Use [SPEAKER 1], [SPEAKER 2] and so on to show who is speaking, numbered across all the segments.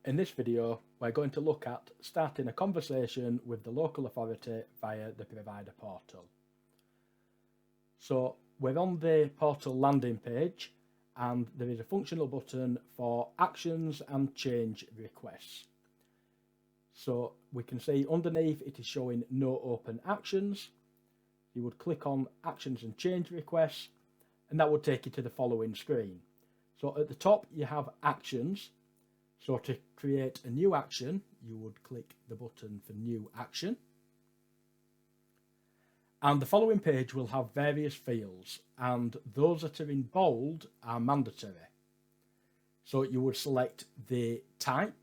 [SPEAKER 1] In this video, we're going to look at starting a conversation with the local authority via the provider portal. So we're on the portal landing page and there is a functional button for actions and change requests. So we can see underneath it is showing no open actions. You would click on actions and change requests and that would take you to the following screen. So at the top you have actions. So to create a new action, you would click the button for new action. And the following page will have various fields, and those that are in bold are mandatory. So you would select the type.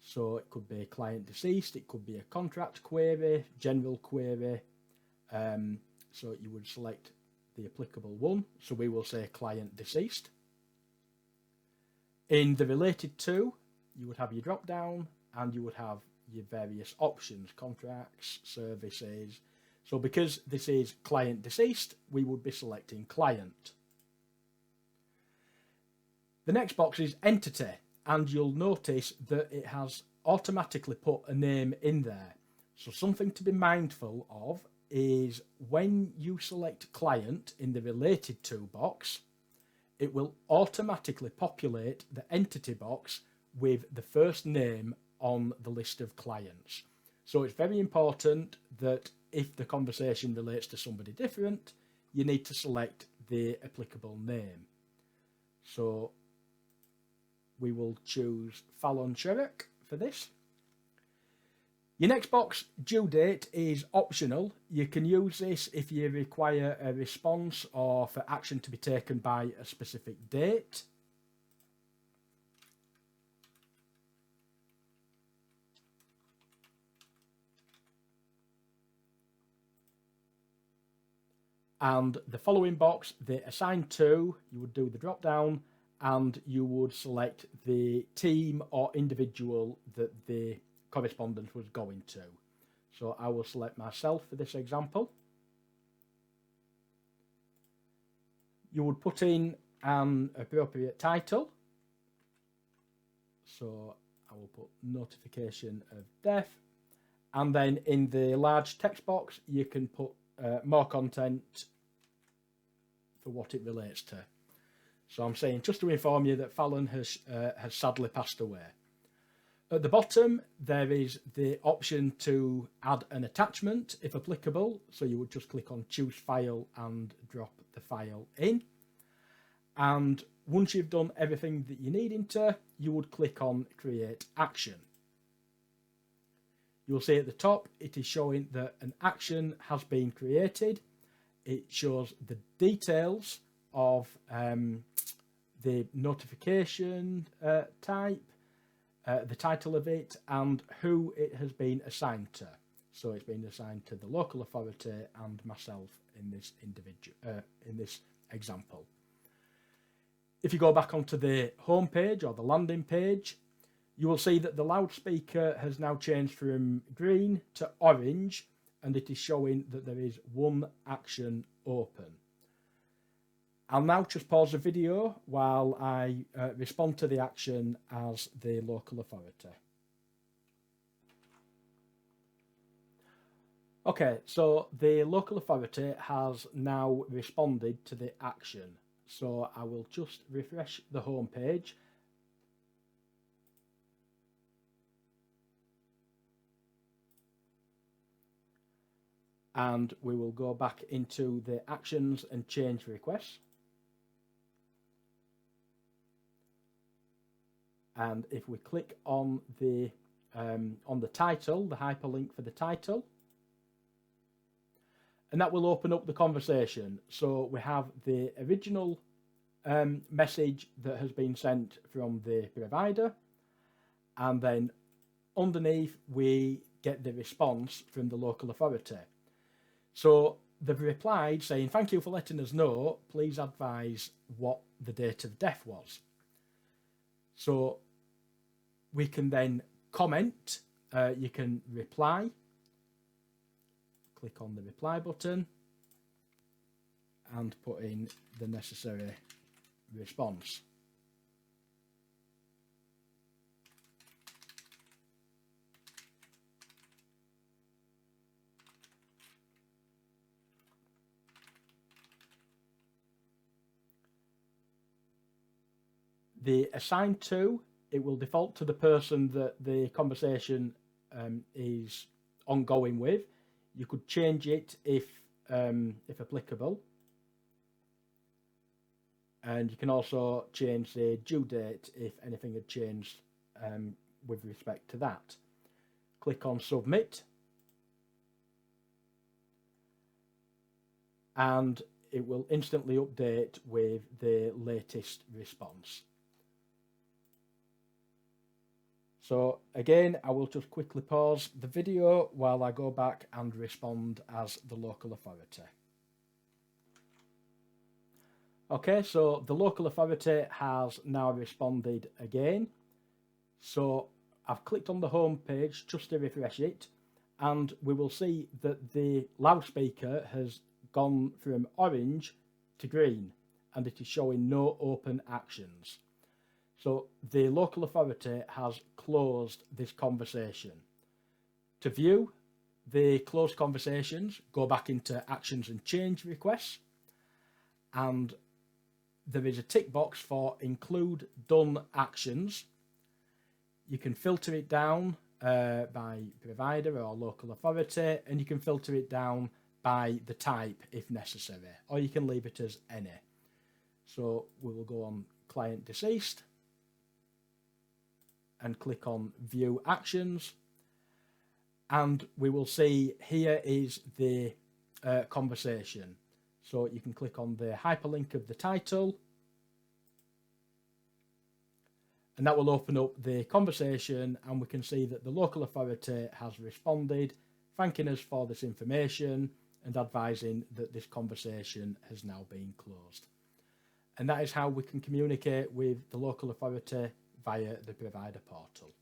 [SPEAKER 1] So it could be client deceased, it could be a contract query, general query. So you would select the applicable one. So we will say client deceased. In the related to, you would have your drop down and you would have your various options, contracts, services. So because this is client deceased, we would be selecting client. The next box is entity, and you'll notice that it has automatically put a name in there. So something to be mindful of is when you select client in the related to box, it will automatically populate the entity box with the first name on the list of clients. So it's very important that if the conversation relates to somebody different, you need to select the applicable name. So we will choose Fallon Sherrock for this. Your next box, due date, is optional. You can use this if you require a response or for action to be taken by a specific date. And the following box, the assigned to, you would do the drop down and you would select the team or individual that the correspondence was going to. So I will select myself for this example. You would put in an appropriate title. So I will put notification of death. And then in the large text box, you can put more content for what it relates to. So I'm saying just to inform you that Fallon has sadly passed away. At the bottom, there is the option to add an attachment if applicable. So you would just click on choose file and drop the file in. And once you've done everything that you need into, you would click on create action. You'll see at the top, it is showing that an action has been created. It shows the details of the notification type, the title of it, and who it has been assigned to. So it's been assigned to the local authority and myself in this in this example. If you go back onto the home page or the landing page, you will see that the loudspeaker has now changed from green to orange, and it is showing that there is one action open. I'll now just pause the video while I respond to the action as the local authority. Okay, so the local authority has now responded to the action. So I will just refresh the home page. And we will go back into the actions and change requests. And if we click on the title, the hyperlink for the title, and that will open up the conversation. So we have the original message that has been sent from the provider, and then underneath we get the response from the local authority. So they've replied saying, thank you for letting us know, please advise what the date of death was. So we can then comment, you can reply, click on the reply button and put in the necessary response. The assigned to, it will default to the person that the conversation is ongoing with. You could change it if applicable. And you can also change the due date if anything had changed with respect to that. Click on submit. And it will instantly update with the latest response. So again, I will just quickly pause the video while I go back and respond as the local authority. Okay, so the local authority has now responded again. So I've clicked on the home page just to refresh it, and we will see that the loudspeaker has gone from orange to green, and it is showing no open actions. So the local authority has closed this conversation. To view the closed conversations, go back into actions and change requests, and there is a tick box for include done actions. You can filter it down by provider or local authority, and you can filter it down by the type if necessary, or you can leave it as any. So we will go on client deceased and click on view actions, and we will see here is the conversation. So you can click on the hyperlink of the title, and that will open up the conversation, and we can see that the local authority has responded, thanking us for this information and advising that this conversation has now been closed. And that is how we can communicate with the local authority via the provider portal.